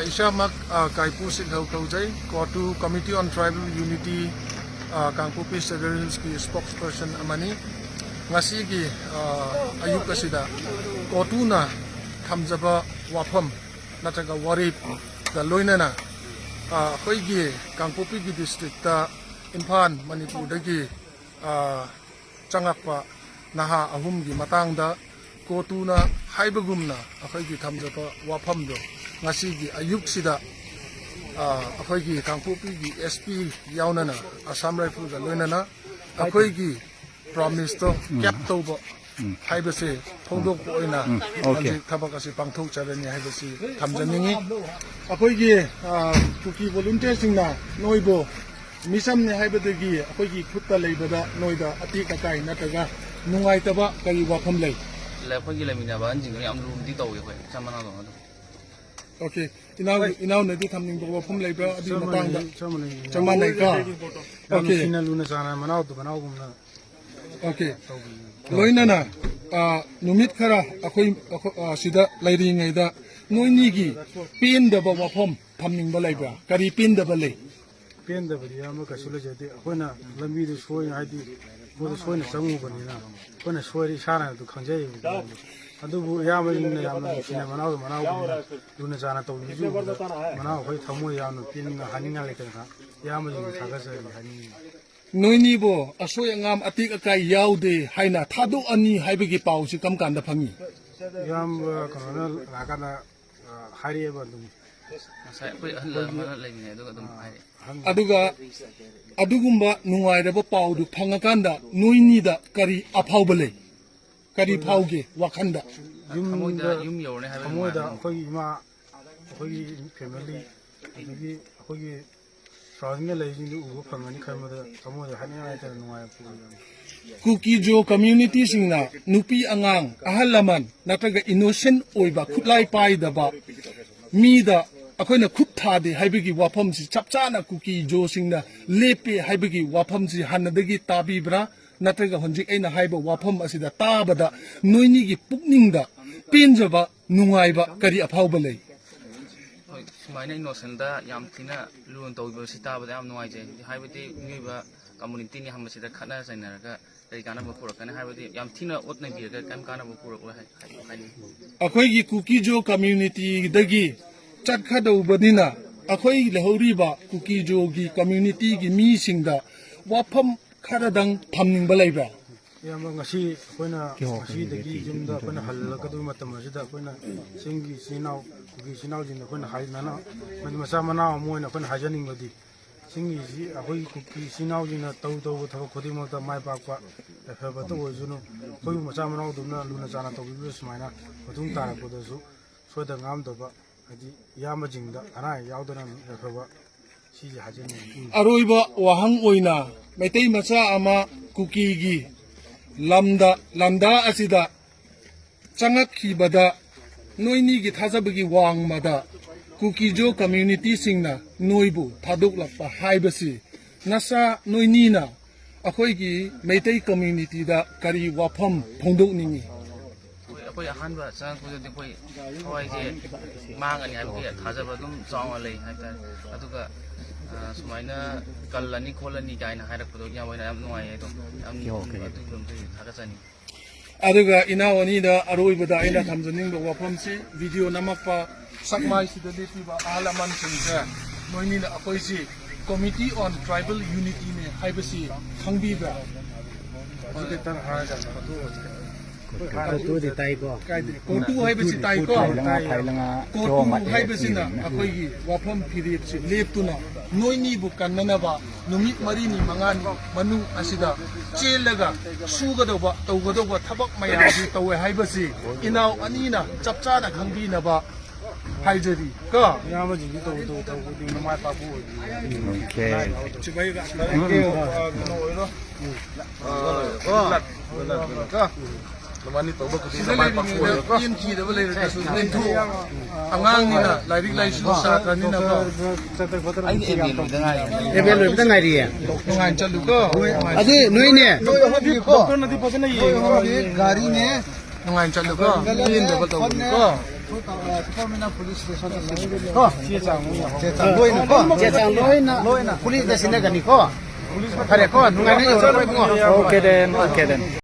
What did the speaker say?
Ishamak Kaipu Sikhau Kaujai, Kotu Committee on Tribal Unity, Kangpupi Cedar Hills ki spokesperson Amani, Ngasigi Ayuk Kasida, Kotuna Kamzaba Wapam, Nataga Warip, the Loinana, Hoigi, Kangpupi district, Impan, Manipur Dagi, Changakpa, Naha Ahumgi Matangda, Kotuna, Haibagumna, Ahoigi Kamzaba Wapamdo. Ngasigi ayuk sida akhoi Kangpupi gi SP yaunana Assam Rifle ga loinana akhoi gi promise to cap tobo haibase phongdok oina okay thabak asi pangthok charani haibase thamjaningi akhoi gi kuki volunteer singna noibo misam ne haibadagi akhoi gi khutta leibada noida ati kakai nataga nungai taba kai wafam lei la khoi gi lamina ba anjing ni amru di tawi khoi samana do Okay, inaw na di kamning bawa pum labor di matang da. Chaman na ka. Okay. Luna sana manaw to manaw gumna. Okay. Loina na numit khara akhoi sida lairi ngai da noini gi pin da bawa pum thamning ba labor. Kari pin da ba lei. Pin da ba ya ma ka sula jade akhona lambi de soi haidi bo soi na sangu bani na. Kona soi sana to khanjai. Adubu yamajin yamna sina manaw luna sana to ju manaw khoi thamoi yamna pin na haninga lekha yamajin thagasa hani noini bo asoy ngam atik akai yaude haina thadu ani haibagi pau si kam kan da phangi yam corona lakana hari ba dum sai pui halla mana leimine dum hai aduga adugumba nungai da pau du phangakanda noini da kari aphawbale Kari Pauge, Wakanda. Yum Yorne have Moda, Hoyima, Hoy family, maybe Hoy Frogna legend of Pamani Kamada, Samoda Hanata and Waya. Kuki Jo community singna, Nupi Angang, Ahalaman, Nataga innocent Oiba, Kutlai Pai the Ba, Mida, Akona Kutadi, Haibigi Wapamsi, Chapchana Kuki Jo singna, Lepe, Haibigi Wapamsi, Hanadagi Tabibra. Nataga honjik aina haiba wafam asida tabada noini gi pukningda pinjaba nungaiba kari aphawba lei sumaina innocent da yam thina luon tawba sitabada yam nuai je haibati miba community ni hamasida khana sainaraga kari kana bapura kana haibati yam thina otna birga kam kana bapura ko hai akhoi gi kukijo community dagi chakhadau badina akhoi lehoriba kukijo gi community gi mi singda wafam Karadang Pamning Balabra. Yamangasi, when she the Gijim, when Halakadu Matamazida, when Singi Sinau, Gishinau in the when Hainana, when Masamana, when Hajaning Madi. Singi, a way cookie, Sinau in a Toto with Kodimo, my papa, the Herbato was, Koyu Masamana, Lunazana, to use Mina, Patunta, Podazu, so the Namdova, Yamajinda, and I, Yaudan, the Herba. Aroiba wahang oina Metei macha ama kukigi lamda asida changakhi bada noini gi thajabagi wang mada kukijo community singna noibu thadok lakpa haibasi nasa noini na akhoi gi Metei community da kari wafam phongdok ningi akhoi ahanba sang ko de khoi hoi je mang ani habi thajaba dum chawa lei haita aduga sumaina kalani kholani kaina hairakdo yamoina yam nuai to am thakasani aduga inawani da aroibada aina thamjaning ba wafamsi video namakpa sakmai sidali tiba alaman singsa noini na akoisi committee on tribal unity ne haibasi khangbiba Tar haja Kotu di taiko. Kotu haibasi taiko. Kotu haibasi na akoigi wafam period si leptuna noini bu kannanaba numit marini mangan manu asida chelaga sugadoba tawgadoba thabak mayasi tawe haibasi inaw anina chapchana khangbinaba haijari ka yamaji to di mai pa bu okay chibai ga no oino ka lamani to ba ku di mai pa ku ko yin ki da bale da su len thu angang ni na lairik lai su sa ka ni na ka ai ebel da ngai ri ya ngai chalu ko adu noi ne ko nadi pa na ye gari ne ngai chalu ko yin da ba to ko ko che chang loi na police da sine ga ni ko pare ko nungai na yo ko Okay then.